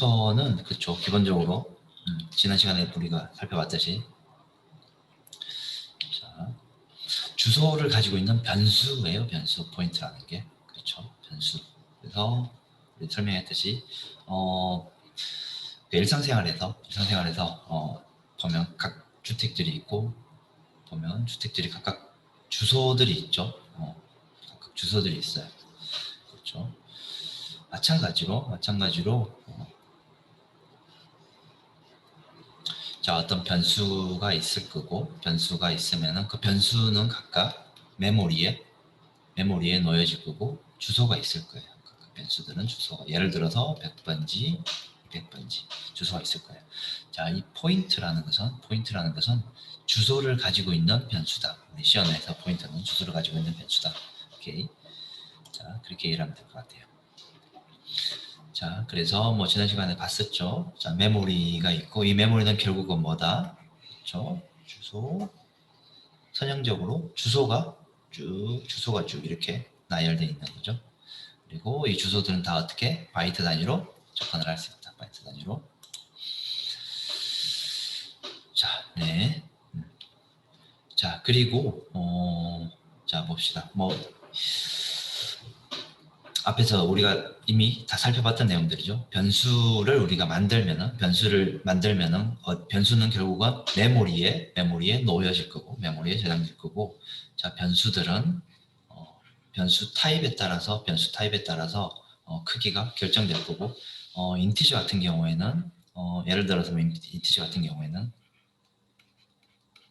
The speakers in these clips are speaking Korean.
포인터는 그쵸. 기본적으로 지난 시간에 우리가 살펴봤듯이 자, 주소를 가지고 있는 변수예요. 변수 포인트라는 게 그렇죠. 변수. 그래서 설명했듯이 일상생활에서 보면 각 주택들이 있고 보면 주택들이 각각 주소들이 있죠. 각각 주소들이 있어요. 그렇죠. 마찬가지로 자, 어떤 변수가 있을 거고 변수가 있으면은 그 변수는 각각 메모리에 놓여질 거고 주소가 있을 거예요. 그 변수들은 주소가 예를 들어서 100번지, 200번지 주소가 있을 거예요. 자, 이 포인트라는 것은 주소를 가지고 있는 변수다. 우리 시험에서 포인트는 주소를 가지고 있는 변수다. 오케이. 자, 그렇게 이해하면 될 것 같아요. 자, 그래서 뭐 지난 시간에 봤었죠. 자, 메모리가 있고 이 메모리는 결국은 뭐다? 그렇죠? 주소 선형적으로 주소가 쭉 이렇게 나열되어 있는 거죠. 그리고 이 주소들은 다 어떻게 바이트 단위로 접근을 할 수 있다. 바이트 단위로. 자, 네. 자, 그리고 자 봅시다. 뭐 앞에서 우리가 이미 다 살펴봤던 내용들이죠. 변수를 우리가 만들면은 변수는 결국은 메모리에 놓여질 거고 메모리에 저장될 거고 자 변수들은 변수 타입에 따라서 크기가 결정될 거고 인티저 같은 경우에는 예를 들어서 인티저 같은 경우에는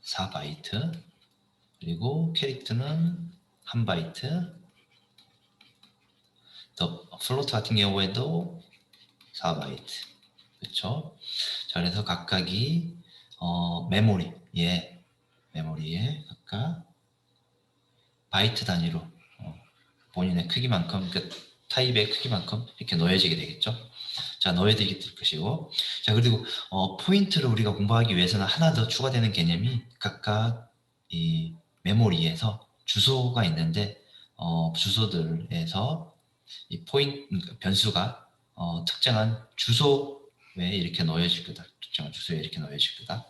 4바이트 그리고 캐릭터는 1바이트 더 플로트 같은 경우에도 4바이트 그렇죠? 자 그래서 각각이 메모리에 각각 바이트 단위로 본인의 크기만큼 그 타입의 크기만큼 이렇게 놓여지게 되겠죠. 자 놓여지게 될 것이고 자 그리고 포인트를 우리가 공부하기 위해서는 하나 더 추가되는 개념이 각각 이 메모리에서 주소가 있는데 주소들에서 이 포인트 변수가 특정한 주소에 이렇게 놓여질 거다. 특정한 주소에 이렇게 놓여질 거다.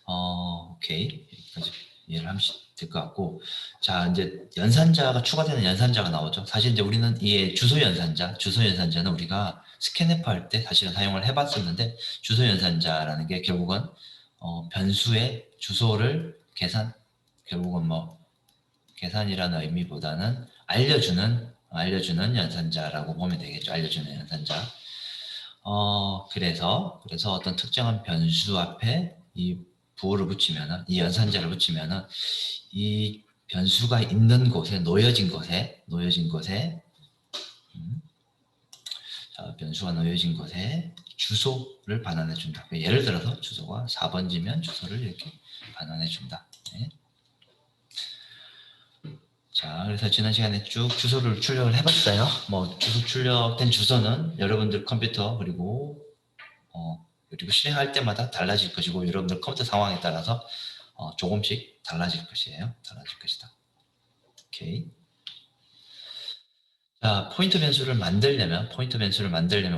오케이 여기까지 이해를 하면 될 것 같고 자 이제 연산자가 추가되는 연산자가 나오죠. 사실 이제 우리는 이 주소 연산자는 우리가 스캔F 할 때 사실은 사용을 해봤었는데 주소 연산자라는 게 결국은 변수의 주소를 결국은 뭐 계산이라는 의미보다는 알려주는 연산자라고 보면 되겠죠. 알려주는 연산자. 그래서 어떤 특정한 변수 앞에 이 부호를 붙이면은 이 연산자를 붙이면은 이 변수가 있는 곳에 놓여진 곳에 자, 변수가 놓여진 곳에 주소를 반환해 준다. 예를 들어서 주소가 4번지면 주소를 이렇게 반환해 준다. 네. 자, 그래서 지난 시간에 쭉 주소를 출력을 해봤어요. 뭐 주소 출력된 주소는 여러분들 컴퓨터 그리고 실행할 때마다 달라질 것이고 여러분들 컴퓨터 상황에 따라서 조금씩 달라질 것이에요. 달라질 것이다. 오케이. 자, 포인트 변수를 만들려면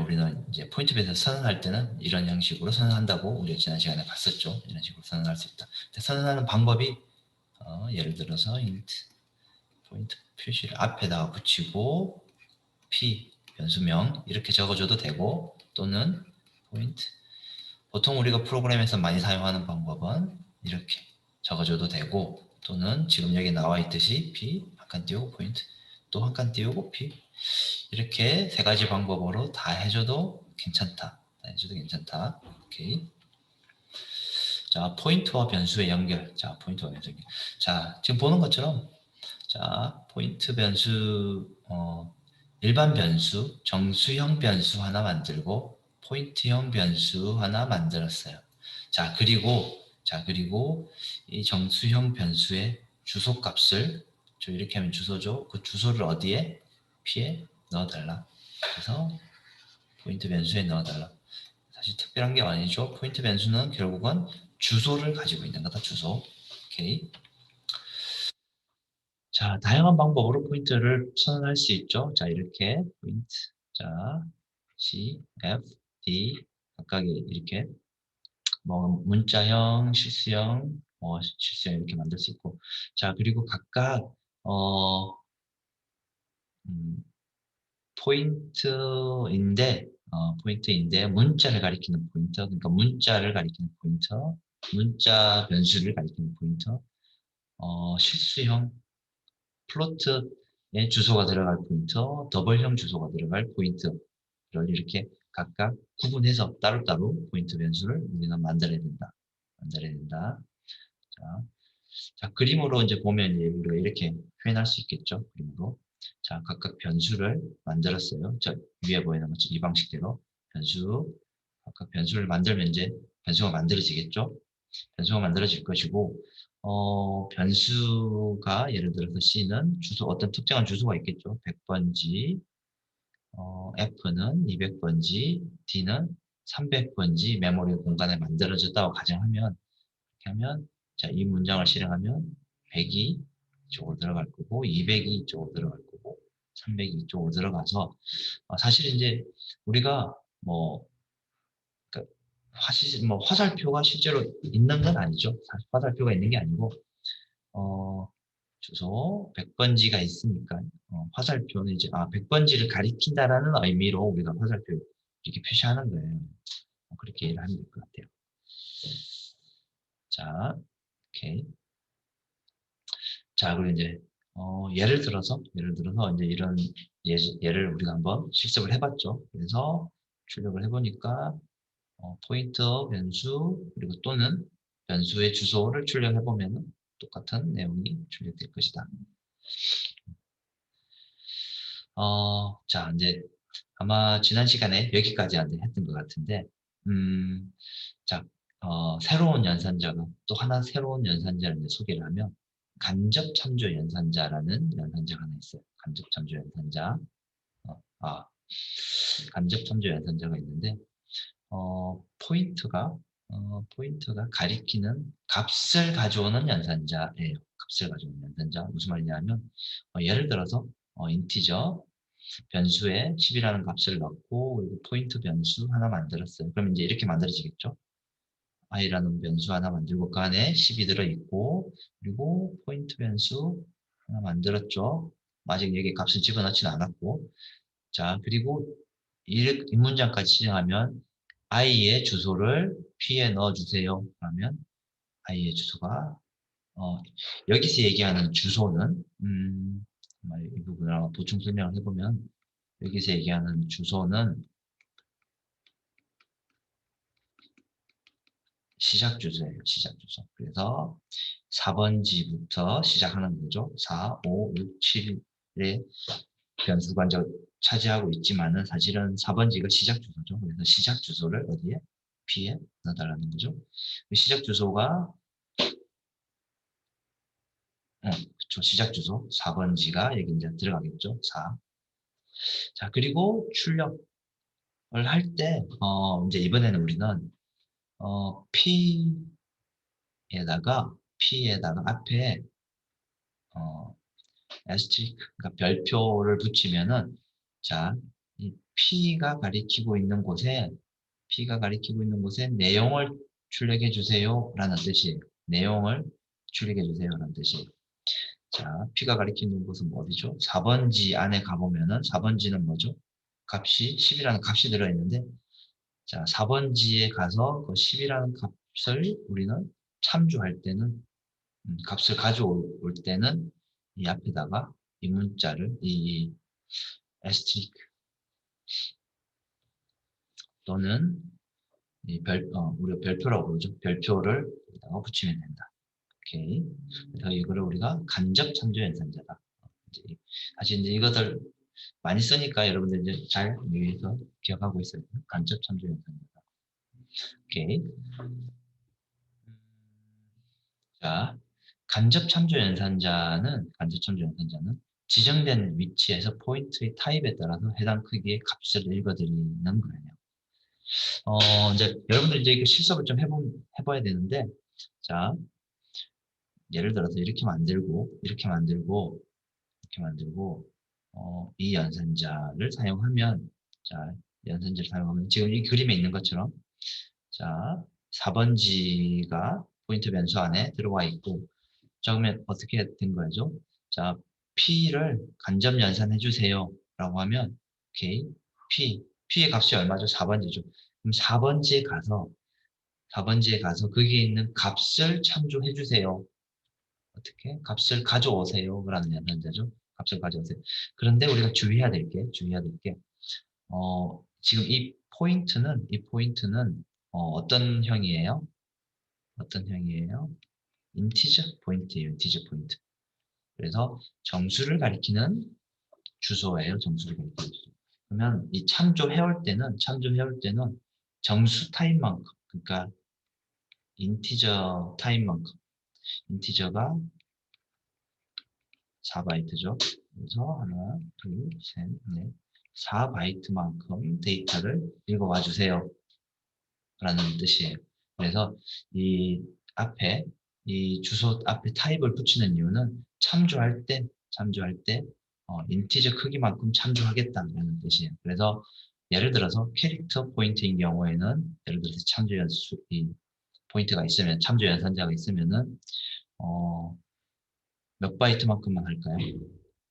우리는 이제 포인트 변수 선언할 때는 이런 형식으로 선언한다고 우리가 지난 시간에 봤었죠. 이런 식으로 선언할 수 있다. 선언하는 방법이 예를 들어서 int 포인트 표시를 앞에다가 붙이고 p 변수명 이렇게 적어줘도 되고 또는 포인트 보통 우리가 프로그램에서 많이 사용하는 방법은 이렇게 적어줘도 되고 또는 지금 여기 나와 있듯이 p 한 칸 띄우고 포인트 또 한 칸 띄우고 p 이렇게 세 가지 방법으로 다 해줘도 괜찮다. 오케이. 자 포인트와 변수의 연결. 자 지금 보는 것처럼 자 포인트 변수 일반 변수 정수형 변수 하나 만들고 포인트형 변수 하나 만들었어요. 자 그리고 이 정수형 변수의 주소 값을 이렇게 하면 주소죠. 그 주소를 어디에? P에 넣어달라. 그래서 포인트 변수에 넣어달라. 사실 특별한 게 아니죠. 포인트 변수는 결국은 주소를 가지고 있는 거다. 주소. 오케이. 자, 다양한 방법으로 포인트를 선언할 수 있죠. 자, 이렇게 포인트. 자, C, F, D 각각의 이렇게 뭐 문자형, 실수형, 실수형 이렇게 만들 수 있고 자 그리고 각각 어, 음, 포인트인데 문자를 가리키는 포인터 그러니까 문자를 가리키는 포인터 문자 변수를 가리키는 포인터 실수형 플로트에 주소가 들어갈 포인터 더블형 주소가 들어갈 포인트를 이렇게 각각 구분해서 따로따로 포인트 변수를 우리가 만들어야 된다. 자, 자, 그림으로 이제 보면 우리가 이렇게 표현할 수 있겠죠. 그림으로. 자, 각각 변수를 만들었어요. 저 위에 보이는 것처럼 이 방식대로 각각 변수를 만들면 이제 변수가 만들어지겠죠. 변수가 만들어질 것이고, 변수가 예를 들어서 C는 어떤 특정한 주소가 있겠죠. 100번지, F는 200번지, D는 300번지 메모리 공간에 만들어졌다고 가정하면 이렇게 하면 자, 이 문장을 실행하면 100이 이쪽으로 들어갈 거고 200이 이쪽으로 들어갈 거고 300이 이쪽으로 들어가서 사실 이제 우리가 뭐, 그러니까 화살표가 실제로 있는 건 아니죠. 사실 화살표가 있는 게 아니고 어, 주소 100번지가 있으니까 화살표는 이제 100번지를 가리킨다라는 의미로 우리가 화살표 이렇게 표시하는 거예요. 그렇게 이해를 하면 될 것 같아요. 자, 오케이. 자, 그리고 이제 예를 들어서 이제 이런 예를 우리가 한번 실습을 해봤죠. 그래서 출력을 해보니까 포인터 변수 그리고 또는 변수의 주소를 출력해보면 똑같은 내용이 출력될 것이다. 자, 이제 아마 지난 시간에 여기까지 했던 것 같은데, 자, 새로운 연산자가 또 하나 새로운 연산자를 이제 소개를 하면 간접 참조 연산자라는 연산자가 하나 있어요. 간접 참조 연산자. 어, 아, 간접 참조 연산자가 있는데 포인트가 가리키는 값을 가져오는 연산자예요. 값을 가져오는 연산자. 무슨 말이냐면 예를 들어서 인티저 변수에 10이라는 값을 넣고 그리고 포인트 변수 하나 만들었어요. 그럼 이제 이렇게 만들어지겠죠? i라는 변수 하나 만들고 그 안에 10이 들어있고 그리고 포인트 변수 하나 만들었죠. 아직 여기 값을 집어넣지는 않았고 자 그리고 이 문장까지 실행하면 i의 주소를 p에 넣어주세요. 그러면 i의 주소가 여기서 얘기하는 주소는 이 부분을 보충 설명을 해보면 여기서 얘기하는 주소는 시작 주소예요. 시작 주소. 그래서 4번지부터 시작하는 거죠. 4, 5, 6, 7의 변수가 이제 차지하고 있지만은 사실은 4번지가 시작 주소죠. 그래서 시작 주소를 어디에? B에 넣어달라는 거죠. 그 시작 주소가 그쵸. 시작 주소 4번지가 여기 이제 들어가겠죠. 4. 자, 그리고 출력을 할 때, 이제 이번에는 우리는, P에다가 앞에, 어, asterisk, 그러니까 별표를 붙이면은, 자, 이 P가 가리키고 있는 곳에 내용을 출력해 주세요. 라는 뜻이에요. 내용을 출력해 주세요. 라는 뜻이에요. 자, P가 가리키는 곳은 어디죠? 4번지 안에 가보면은 4번지는 뭐죠? 값이 10이라는 값이 들어있는데 자, 4번지에 가서 그 10이라는 값을 우리는 참조할 때는 값을 가져올 때는 이 앞에다가 이 문자를 이 asterisk 또는 우리가 별표라고 부르죠. 별표를 여기다가 붙이면 된다. 오케이. 그래서 이거를 우리가 간접 참조 연산자다. 사실 이제 이것을 많이 쓰니까 여러분들 이제 잘 위해서 기억하고 있어요. 간접 참조 연산자다. 오케이. 자, 간접 참조 연산자는 지정된 위치에서 포인트의 타입에 따라서 해당 크기의 값을 읽어드리는 거예요. 이제 여러분들 이제 이거 실습을 좀 해봐야 되는데, 자, 예를 들어서 이렇게 만들고, 이 연산자를 사용하면, 자, 연산지를 사용하면 지금 이 그림에 있는 것처럼 자 4번지가 포인트 변수 안에 들어와 있고 자 그러면 어떻게 된 거죠? 자 P를 간접 연산해 주세요 라고 하면 오케이 P의 값이 얼마죠? 4번지죠. 그럼 4번지에 가서 거기에 있는 값을 참조해 주세요. 어떻게? 값을 가져오세요. 라는 연산자죠. 값을 가져오세요. 그런데 우리가 주의해야 될 게, 지금 이 포인트는, 어떤 형이에요? 어떤 형이에요? 인티저 포인트예요. 인티저 포인트. 그래서 정수를 가리키는 주소예요. 정수를 가리키는 주소. 그러면 이 참조해올 때는 정수 타입만큼, 그러니까 인티저 타입만큼, 인티저가 4바이트죠. 그래서 하나, 둘, 셋, 넷, 4바이트만큼 데이터를 읽어와 주세요. 라는 뜻이에요. 그래서 이 앞에 이 주소 앞에 타입을 붙이는 이유는 참조할 때 인티저 크기만큼 참조하겠다는 뜻이에요. 그래서 예를 들어서 캐릭터 포인트인 경우에는 예를 들어서 이 포인트가 있으면 참조 연산자가 있으면은 어, 몇 바이트만큼만 할까요?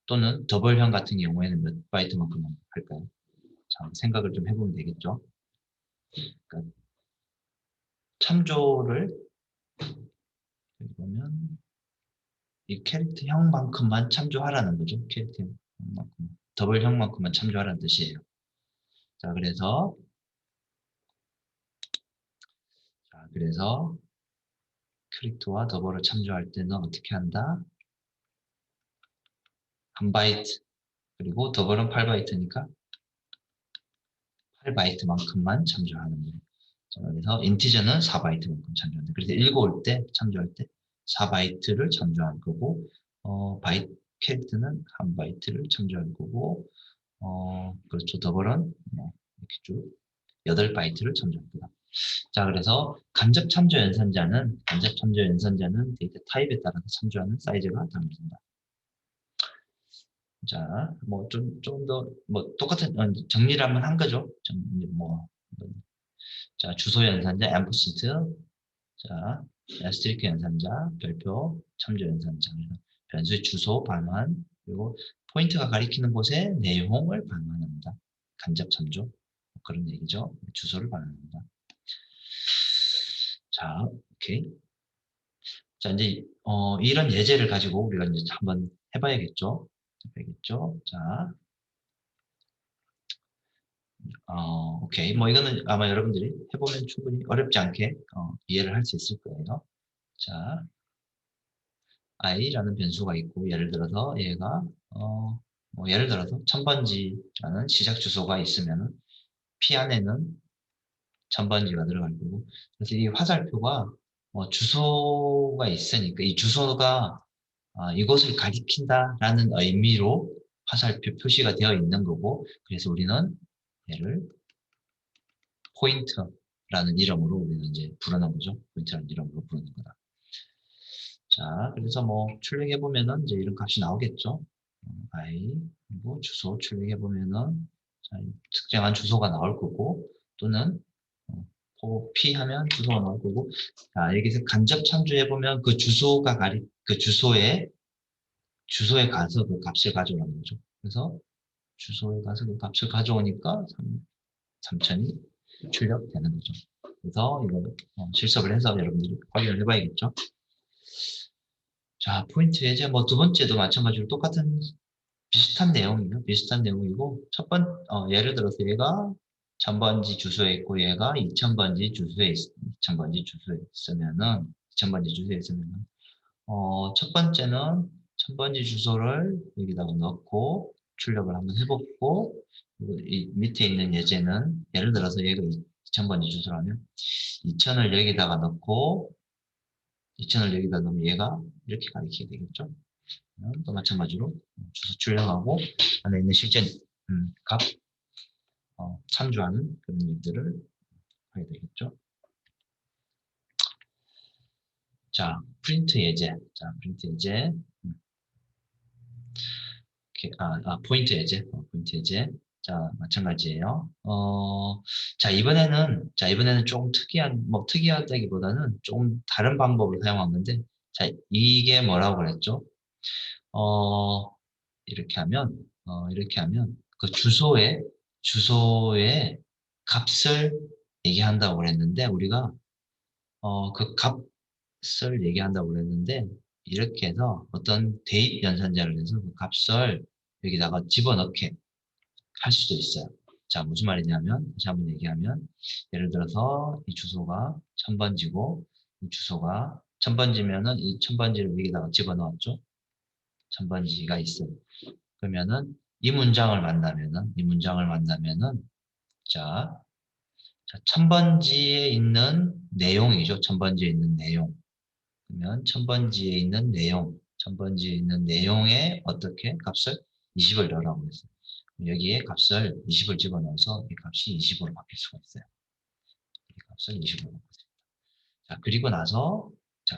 또는 더블형 같은 경우에는 몇 바이트만큼만 할까요? 자, 생각을 좀 해보면 되겠죠. 그러니까 참조를 보면 이 캐릭터형만큼만 참조하라는 거죠. 캐릭터형만큼, 더블형만큼만 참조하라는 뜻이에요. 자, 그래서 캐릭터와 더블을 참조할 때는 어떻게 한다? 한 바이트 그리고 더블은 8바이트니까 8바이트만큼만 참조하는 거예요. 자, 그래서 인티저는 4바이트만큼 참조한다. 그래서 읽어올 때 참조할 때 4바이트를 참조할 거고 캐릭터는 한 바이트를 참조할 거고 그렇죠. 더블은 이렇게 쭉 8바이트를 참조할 거다. 자, 그래서 간접 참조 연산자는 데이터 타입에 따라서 참조하는 사이즈가 다릅니다. 자, 뭐 좀 더 뭐 똑같은 정리를 한번 한 거죠. 자, 주소 연산자 앰퍼센트, 자, 애스테리크 연산자, 별표, 참조 연산자, 변수의 주소 반환, 그리고 포인트가 가리키는 곳의 내용을 반환합니다. 간접 참조 그런 얘기죠. 주소를 반환합니다. 자, 오케이. 자, 이제 이런 예제를 가지고 우리가 이제 한번 해봐야겠죠. 자, 오케이. 뭐 이거는 아마 여러분들이 해보면 충분히 어렵지 않게 이해를 할 수 있을 거예요. 자, i라는 변수가 있고 예를 들어서 얘가 뭐 예를 들어서 1000번지라는 시작 주소가 있으면 p 안에는 1000번지가 들어갈 거고 그래서 이 화살표가 주소가 있으니까 이 주소가 이것을 가리킨다라는 의미로 화살표 표시가 되어 있는 거고 그래서 우리는 얘를 포인트라는 이름으로 우리는 이제 부르는 거죠. 포인트라는 이름으로 부르는 거다. 자, 그래서 뭐 출력해 보면은 이제 이런 값이 나오겠죠. i 그리고 주소 출력해 보면은 자, 특정한 주소가 나올 거고 또는 p 하면 주소가 나올 거고 자, 여기서 간접 참조해 보면 그 주소에 가서 그 값을 가져오는 거죠. 그래서 주소에 가서 그 값을 가져오니까 3000이 출력되는 거죠. 그래서 이거 실습을 해서 여러분들이 확인을 해봐야겠죠. 자, 포인트 예제 뭐 두 번째도 마찬가지로 똑같은 비슷한 내용이고 예를 들어서 얘가 1000번지 주소에 있고 얘가 2000번지 주소에 있으면은 첫 번째는 1000번지 주소를 여기다가 넣고 출력을 한번 해보고 이 밑에 있는 예제는 예를 들어서 얘가 2000번지 주소라면 2000을 여기다가 넣고 2000을 여기다 넣으면 얘가 이렇게 가리키게 되겠죠. 또 마찬가지로 주소 출력하고 안에 있는 실제 값 참조하는 그런 일들을 하게 되겠죠. 자, 프린트 예제. 포인트 예제. 자, 마찬가지예요. 자, 이번에는 조금 특이하다기보다는 조금 다른 방법을 사용한 건데, 자, 이게 뭐라고 그랬죠? 어, 이렇게 하면, 그 주소에 값을 얘기한다고 그랬는데, 우리가, 그 값을 얘기한다고 그랬는데, 이렇게 해서 어떤 대입 연산자를 해서 그 값을 여기다가 집어넣게 할 수도 있어요. 자, 무슨 말이냐면, 다시 한번 얘기하면, 예를 들어서 이 주소가 1000번지고, 이 주소가 1000번지면은 이 1000번지를 여기다가 집어넣었죠. 1000번지가 있어요. 그러면은 이 문장을 만나면은, 자, 1000번지에 있는 내용이죠. 1000번지에 있는 내용. 그러면 1000번지에 있는 내용에 어떻게 값을 20을 넣으라고 했어요. 여기에 값을 20을 집어넣어서 이 값이 20으로 바뀔 수가 있어요. 이 값을 20으로 바꿀 수 있어요. 자,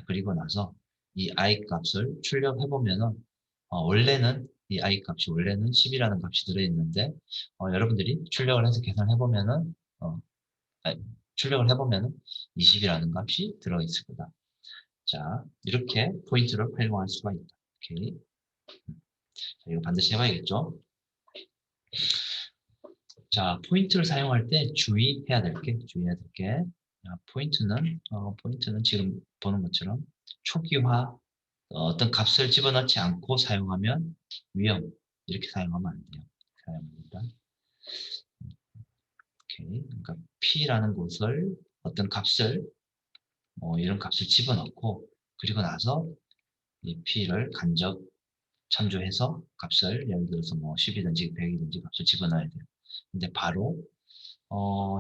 그리고 나서 이 i 값을 출력해 보면은 원래는 이 i 값이 원래는 10이라는 값이 들어있는데 여러분들이 출력을 해서 계산해 보면은 아니, 출력을 해보면은 20이라는 값이 들어있을 거다. 자, 이렇게 포인트를 활용할 수가 있다. 오케이. 자, 이거 반드시 해봐야겠죠? 자, 포인트를 사용할 때 주의해야 될 게, 자, 포인트는 지금 보는 것처럼 초기화, 어떤 값을 집어넣지 않고 사용하면 위험, 이렇게 사용하면 안 돼요. 사용합니다. 오케이. 그러니까 P라는 곳을 어떤 값을, 이런 값을 집어넣고, 그리고 나서 이 P를 간접 참조해서 값을 예를 들어서 뭐 10이든지 100이든지 값을 집어넣어야 돼요. 근데 바로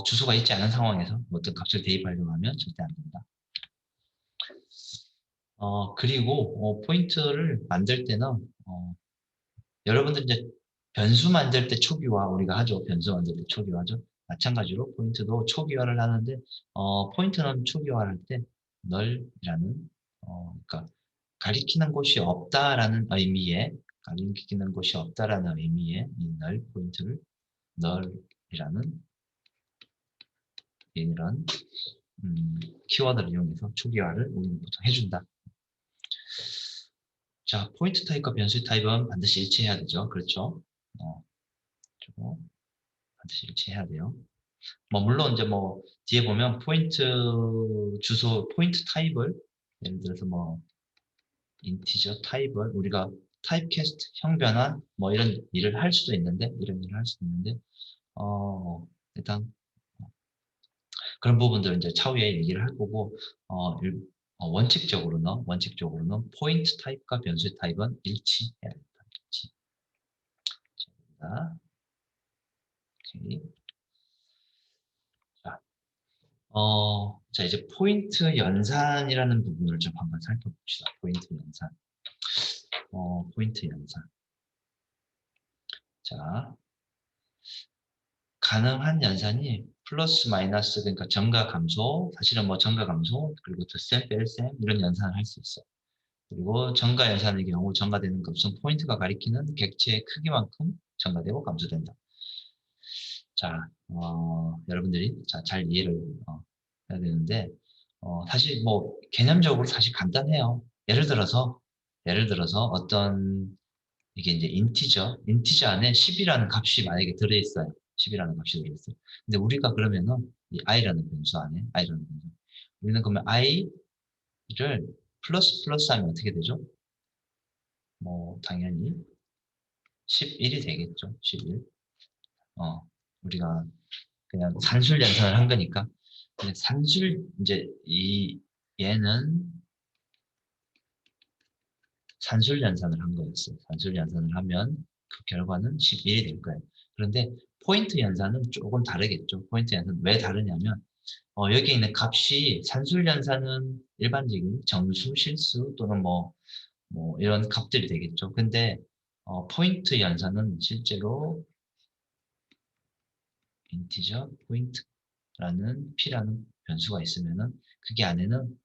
주소가 있지 않은 상황에서 어떤 값을 대입하려고 하면 절대 안 된다. 그리고 포인트를 만들 때는 여러분들 이제 변수 만들 때 초기화 우리가 하죠. 변수 만들 때 초기화죠. 마찬가지로 포인트도 초기화를 하는데 포인트는 초기화를 할 때 널이라는 그러니까 가리키는 곳이 없다라는 의미의 이 널 포인트를 널이라는 이런 키워드를 이용해서 초기화를 우리는 보통 해준다. 자, 포인트 타입과 변수 타입은 반드시 일치해야 되죠. 그렇죠? 그리고 반드시 일치해야 돼요. 물론 이제 뒤에 보면 포인트 타입을 예를 들어서 인티저 타입을 우리가 타입캐스트, 형변환 이런 일을 할 수도 있는데 일단 그런 부분들은 이제 차후에 얘기를 할 거고 원칙적으로는 포인트 타입과 변수 타입은 일치해야 됩니다. 일치. 자, 오케이. 자, 자, 이제 포인트 연산이라는 부분을 좀 한번 살펴봅시다. 포인트 연산. 자, 가능한 연산이 플러스 마이너스 그러니까 정과 감소, 사실은 정과 감소 그리고 덧셈, 뺄셈 이런 연산을 할 수 있어요. 그리고 정가 연산의 경우 정가되는 값은 포인트가 가리키는 객체의 크기만큼 정가되고 감소된다. 자, 여러분들이 잘 이해를 해야 되는데 사실 개념적으로 사실 간단해요. 예를 들어서 어떤 이게 이제 인티저 안에 10이라는 값이 만약에 들어있어요. 10이라는 값이 들어있어요. 근데 우리가 그러면은 이 i라는 변수 안에 우리는 그러면 i를 플러스 하면 어떻게 되죠? 당연히 11이 되겠죠. 11. 우리가 그냥 산술 연산을 한 거니까. 근데 이제 얘는 산술 연산을 한 거였어요. 산술 연산을 하면 그 결과는 11이 될 거예요. 그런데 포인트 연산은 조금 다르겠죠. 포인트 연산은 왜 다르냐면 여기 있는 값이 산술 연산은 일반적인 정수, 실수 또는 이런 값들이 되겠죠. 근데 포인트 연산은 실제로 인티저 포인트라는 p라는 변수가 있으면은 그게 안에는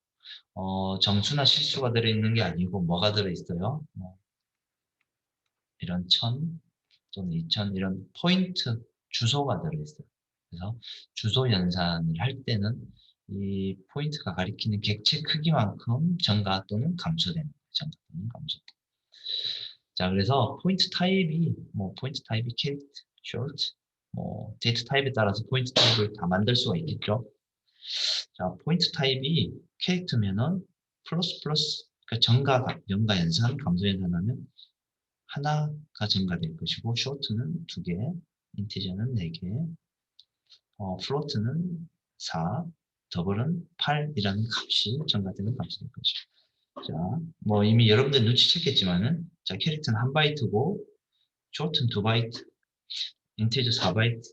정수나 실수가 들어있는 게 아니고 뭐가 들어있어요? 이런 또는 2000 이런 포인트 주소가 들어있어요. 그래서 주소 연산을 할 때는 이 포인트가 가리키는 객체 크기만큼 증가 또는 감소되는 거예요. 증가 또는 감소. 자, 그래서 포인트 타입이 뭐 포인트 타입이 캐릭터, short, 뭐 데이터 타입에 따라서 포인트 타입을 다 만들 수가 있겠죠. 자, 포인트 타입이 캐릭터면은 플러스 그러니까 증가 연산, 감소 연산하면 하나가 증가될 것이고 short는 2개, 인티저는 4개, float는 4, 더블은 8이라는 값이 증가되는 값이 될 것이죠. 자, 뭐 이미 여러분들 눈치챘겠지만은 자, 캐릭터는 1바이트고 short는 2바이트, 인티저 4바이트,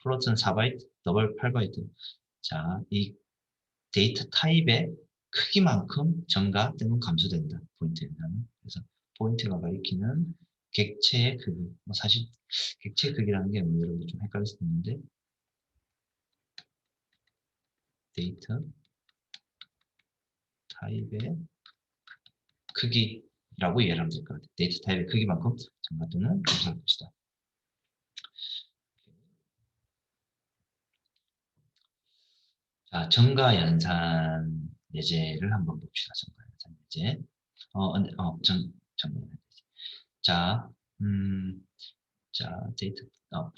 float는 4바이트, 더블 8바이트. 자, 이 데이터 타입의 크기만큼 증가 또는 감소된다. 포인트는. 그래서 포인트가 가리키는 객체의 크기. 뭐 사실 객체 크기라는 게 뭐 여러분 좀 헷갈릴 수 있는데 데이터 타입의 크기라고 이해하면 될 것 같아요. 데이터 타입의 크기만큼 증가 또는 감소할 것이다. 자, 증가 연산 예제를 한번 봅시다. 증가 연산 예제. 증가 연산 예제. 자, 자, 데이터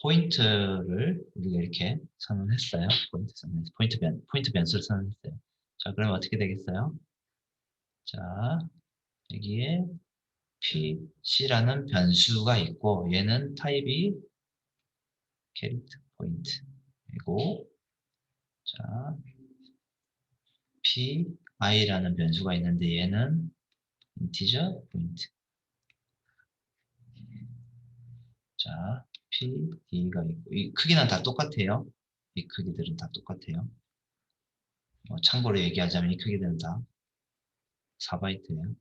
포인트를 우리가 이렇게 선언했어요. 포인트 변수를 선언했어요. 자, 그러면 어떻게 되겠어요? 자, 여기에 p, c라는 변수가 있고 얘는 타입이 캐릭터 포인트이고 자, p, i라는 변수가 있는데 얘는 인티저 포인트. 자, p, d가 있고 이 크기는 다 똑같아요. 이 크기들은 다 똑같아요. 참고로 얘기하자면 이 크기들은 다 4바이트예요.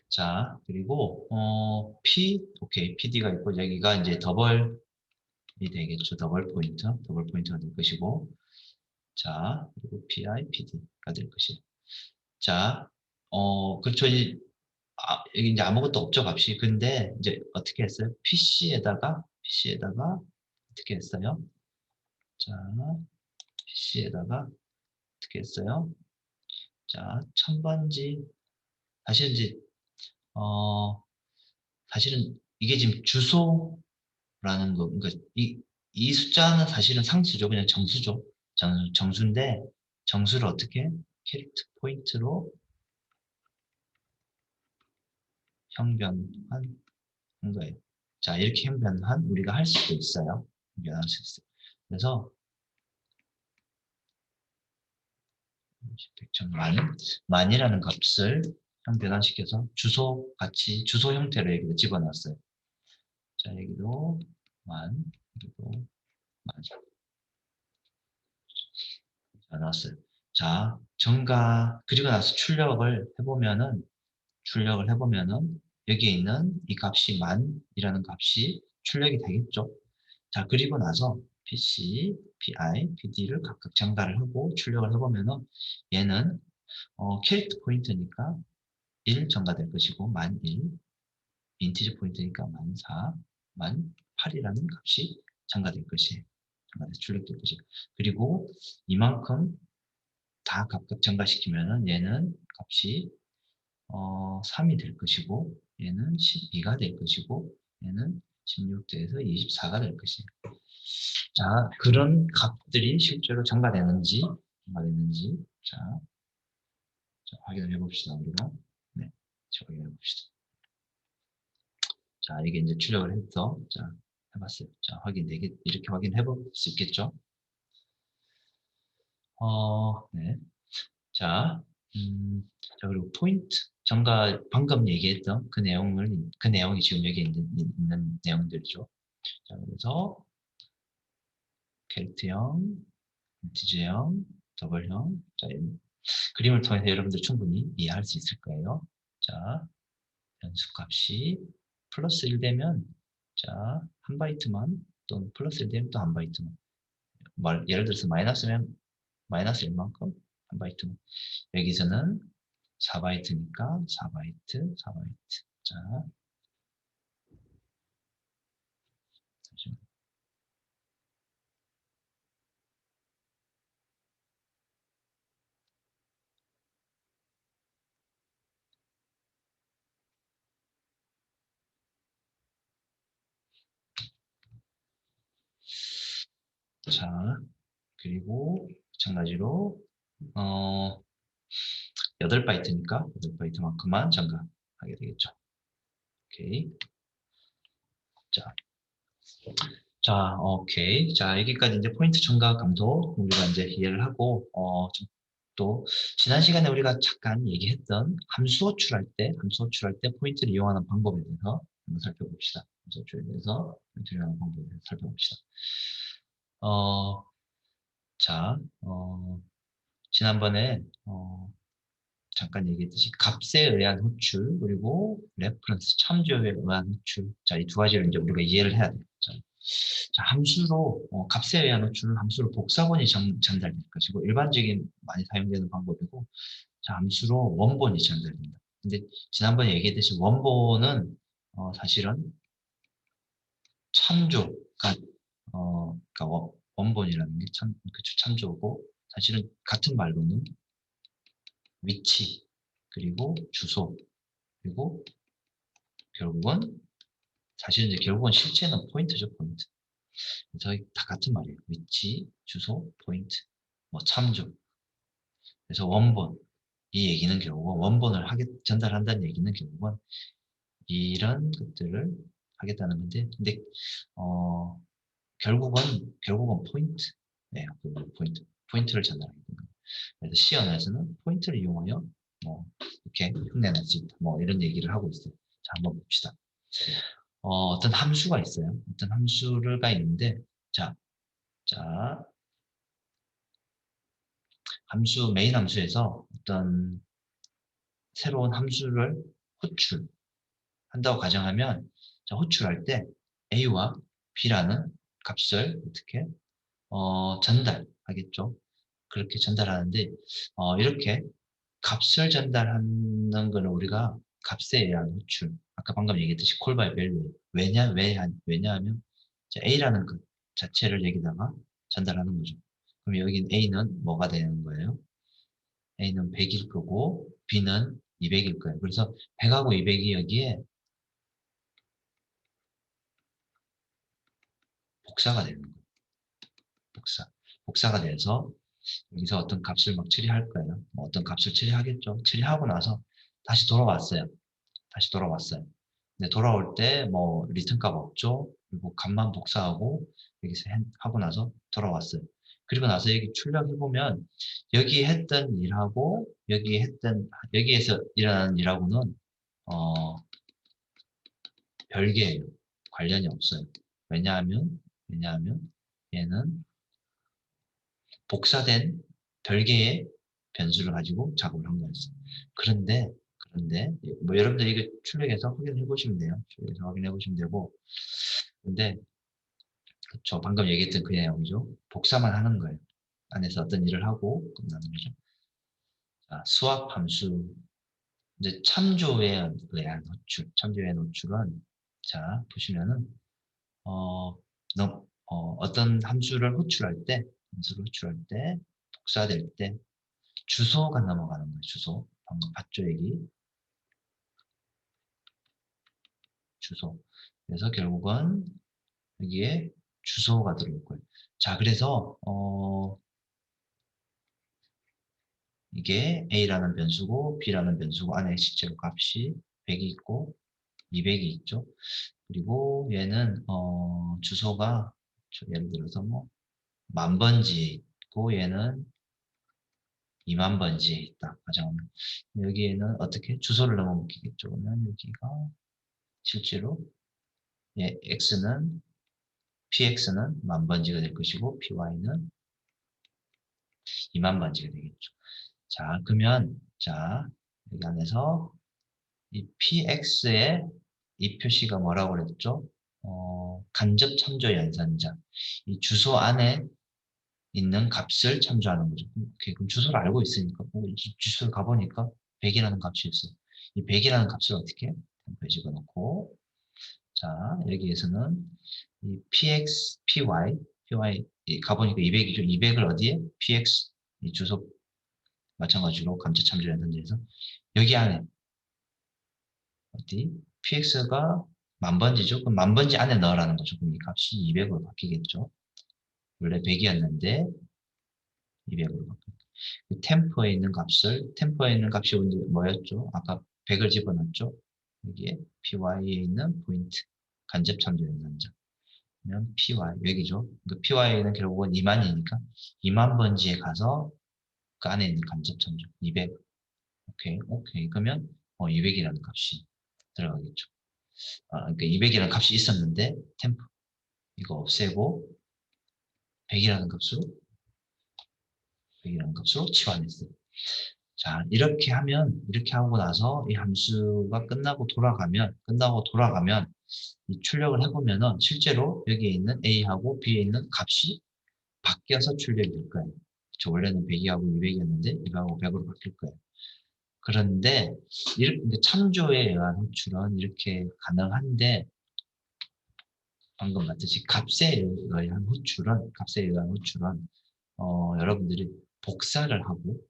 자, 그리고 오케이, PD가 있고 여기가 이제 더블이 되겠죠. 더블 포인트가 될 것이고 자, 그리고 PI, PD가 될 것이에요. 자, 그렇죠. 여기 이제 아무것도 없죠, 값이. 근데 이제 어떻게 했어요? PC에다가 어떻게 했어요? 자, PC에다가 어떻게 했어요? 자, 천번지 사실 이제 사실은 이게 지금 주소라는 거, 그러니까 이 숫자는 사실은 상수죠. 그냥 정수죠. 정수인데 정수를 어떻게 캐릭터 포인트로 형변한 거예요. 자, 이렇게 형변한 우리가 할 수도 있어요. 형변할 수 있어요. 그래서 만이라는 값을 형변화시켜서 주소 형태로 여기다 집어넣었어요. 자, 여기도 여기도 만. 자, 나왔어요. 자, 그리고 나서 출력을 해보면은 여기에 있는 이 값이 만이라는 값이 출력이 되겠죠. 자, 그리고 나서 PC, PI, PD를 각각 증가를 하고 출력을 해보면은 얘는 캐릭터 포인트니까 1 증가될 것이고 만 1, 인티저 포인트니까 만 4, 만 8이라는 값이 증가될 것이에요. 출력될 것이에요. 그리고 이만큼 다 각각 증가시키면은 얘는 값이 3이 될 것이고 얘는 12가 될 것이고 얘는 16대에서 24가 될 것이에요. 자, 그런 값들이 실제로 증가되는지 자, 확인을 해봅시다. 우리가 네, 확인해 봅시다. 자, 이게 이제 출력을 해서 자 해봤어요. 자, 이렇게 확인해 볼 수 있겠죠? 네. 자, 자, 그리고 포인트. 방금 얘기했던 그 내용이 지금 여기 있는 내용들이죠. 자, 그래서 캐릭터형, 인티저형, 더블형. 자, 그림을 통해서 여러분들 충분히 이해할 수 있을 거예요. 자, 변수값이 플러스 1 되면 자, 한 바이트만 또는 플러스 1 되면 또 한 바이트만. 예를 들어서 마이너스면 마이너스 1만큼 한 바이트. 여기서는 4바이트니까 4바이트, 4바이트. 자, 잠시만요. 자, 그리고 마찬가지로 8바이트니까 8바이트만큼만 전가하게 되겠죠. 오케이. 자, 오케이. 자, 여기까지 이제 포인트 전가 감도 우리가 이제 이해를 하고, 또, 지난 시간에 우리가 잠깐 얘기했던 함수 호출할 때 포인트를 이용하는 방법에 대해서 한번 살펴봅시다. 함수 호출에 대해서 포인트를 이용하는 방법에 대해서 살펴봅시다. 어, 자, 지난번에, 잠깐 얘기했듯이 값에 의한 호출, 그리고 레퍼런스, 참조에 의한 호출. 자, 이 두 가지를 이제 우리가 이해를 해야 돼요. 자, 함수로, 값에 의한 호출은 함수로 복사본이 전달될 것이고, 일반적인 많이 사용되는 방법이고, 자, 함수로 원본이 전달된다. 근데 지난번에 얘기했듯이 원본은, 사실은 참조가, 그러니까 원본이라는 게 그쵸, 참조고, 사실은 같은 말로는 위치, 그리고 주소, 그리고 결국은, 사실은 이제 결국은 실제는 포인트죠, 포인트. 그래서 다 같은 말이에요. 위치, 주소, 포인트, 뭐 참조. 그래서 원본. 이 얘기는 결국은 원본을 전달한다는 얘기는 결국은 이런 것들을 하겠다는 건데, 근데, 어, 결국은 포인트. 네, 포인트. 포인트를 전달하게 됩니다. 그래서 C 언어에서는 포인트를 이용하여, 뭐, 이렇게 흉내낼 수 있다. 뭐, 이런 얘기를 하고 있어요. 자, 한번 봅시다. 어떤 함수가 있어요. 어떤 함수가 있는데, 자, 자, 메인 함수에서 어떤 새로운 함수를 호출한다고 가정하면, 자, 호출할 때 a와 b라는 값을 어떻게 전달하겠죠. 그렇게 전달하는데, 이렇게 값을 전달하는 거는 우리가 값에 의한 호출. 아까 방금 얘기했듯이 call by value. 왜냐하면 a라는 것 자체를 여기다가 전달하는 거죠. 그럼 여기 a는 뭐가 되는 거예요? a는 100일 거고 b는 200일 거예요. 그래서 100하고 200이 여기에 복사가 되는 거예요. 복사가 돼서 여기서 어떤 값을 막 처리할 거예요. 뭐 어떤 값을 처리하겠죠. 처리하고 나서 다시 돌아왔어요. 다시 돌아왔어요. 근데 돌아올 때 뭐 리턴 값 없죠. 그리고 값만 복사하고 여기서 하고 나서 돌아왔어요. 그리고 나서 여기 출력해 보면 여기 했던 일하고 여기에서 일어나는 일하고는 어 별개예요. 관련이 없어요. 왜냐하면 얘는 복사된 별개의 변수를 가지고 작업을 한 거였어요. 그런데 뭐 여러분들 이거 출력해서 확인해 보시면 돼요. 출력해서 확인해 보시면 되고, 근데 그쵸, 방금 얘기했던 그 내용이죠. 복사만 하는 거예요. 안에서 어떤 일을 하고 끝나는 거죠. 자, 수학 함수 이제 참조에 의한 참조에 의한 호출은, 자, 보시면은 어, 어떤 함수를 호출할 때 복사될 때 주소가 넘어가는 거예요. 주소. 방금 봤죠, 얘기. 주소. 그래서 결국은 여기에 주소가 들어올 거예요. 자, 그래서 이게 a라는 변수고 b라는 변수고 안에 실제로 값이 100이 있고 200이 있죠. 그리고 얘는 주소가 예를 들어서 뭐 10,000번지에 있고 얘는 20,000번지에 있다. 가정하면 여기에는 어떻게 주소를 넘어먹히겠죠. 그러면 여기가 실제로 x는 px는 10,000번지가 될 것이고 py는 20,000번지가 되겠죠. 자, 그러면 자 여기 안에서 이 px의 이 표시가 뭐라고 그랬죠? 간접 참조 연산자. 이 주소 안에 있는 값을 참조하는 거죠. 오케이, 그럼 주소를 알고 있으니까 주소를 가보니까 100이라는 값이 있어요. 이 100이라는 값을 어떻게 해? 템포에 집어넣고 자 여기에서는 이 px, py 가보니까 200이죠. 200을 어디에? px 이 주소 마찬가지로 감자 참조를 현재에서 여기 안에 어디 px가 만번지죠. 그럼 만번지 안에 넣으라는 거죠. 그럼 이 값이 200으로 바뀌겠죠. 원래 100이었는데 200으로 바뀌고 템포에 있는 값을 템포에 있는 값이 뭐였죠? 아까 100을 집어넣었죠. 여기에 py에 있는 포인트 간접 참조 연산자 그러면 py 여기죠. 그 py는 결국은 2만이니까 2만 번지에 가서 그 안에 있는 간접 참조 200 오케이 그러면 200이라는 값이 들어가겠죠. 그러니까 200이라는 값이 있었는데 템포 이거 없애고 100이라는 값으로 치환했어요. 자, 이렇게 하고 나서 이 함수가 끝나고 돌아가면 이 출력을 해보면은 실제로 여기에 있는 A하고 B에 있는 값이 바뀌어서 출력이 될 거예요. 원래는 100이하고 200이었는데 이거하고 100으로 바뀔 거예요. 그런데 이렇게 참조에 의한 호출은 이렇게 가능한데 방금 봤듯이 값에 의한 호출은 여러분들이 복사를 하고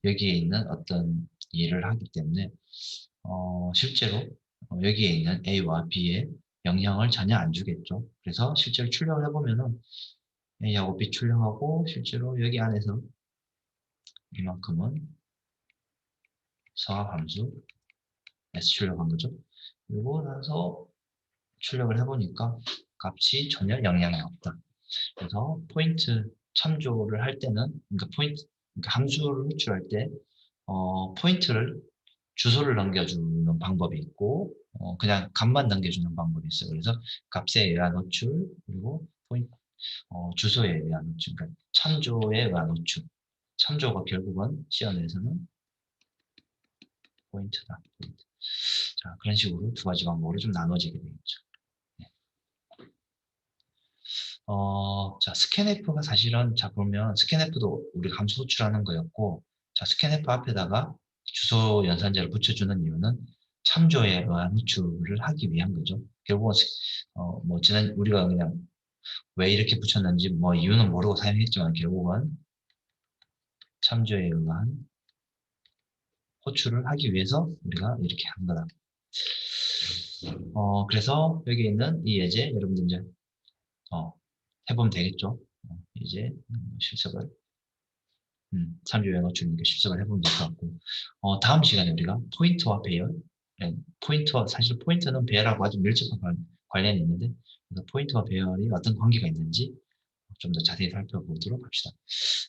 여기에 있는 어떤 일을 하기 때문에 실제로 여기에 있는 A와 B에 영향을 전혀 안 주겠죠. 그래서 실제로 출력을 해보면은 A하고 B 출력하고 실제로 여기 안에서 이만큼은 서합함수 S 출력한 거죠. 그리고 나서 출력을 해보니까 값이 전혀 영향이 없다. 그래서 포인트 참조를 할 때는 그러니까 함수를 호출할 때 포인트를 주소를 넘겨주는 방법이 있고 그냥 값만 넘겨주는 방법이 있어요. 그래서 값에 의한 호출 그리고 포인트 주소에 의한 호출 그러니까 참조에 의한 호출 참조가 결국은 시연에서는 포인트다. 포인트. 자 그런 식으로 두 가지 방법으로 좀 나눠지게 되겠죠. 네. 자, 스캔F가 사실은, 자, 보면 스캔F도 우리가 함수 호출하는 거였고, 자, 스캔F 앞에다가 주소 연산자를 붙여주는 이유는 참조에 의한 호출을 하기 위한 거죠. 결국은, 우리가 그냥 왜 이렇게 붙였는지 뭐 이유는 모르고 사용했지만 결국은 참조에 의한 호출을 하기 위해서 우리가 이렇게 한 거다. 그래서 여기 있는 이 예제, 여러분들 이제, 해보면 되겠죠. 이제 실습을. 참조에 맞추는 게 실습을 해보면 될 것 같고 다음 시간에 우리가 포인트와 배열 사실 포인트는 배열하고 아주 밀접한 관련이 있는데 그래서 포인트와 배열이 어떤 관계가 있는지 좀 더 자세히 살펴보도록 합시다.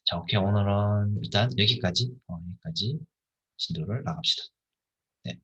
자, 오케이. 오늘은 일단 여기까지 진도를 나갑시다. 네.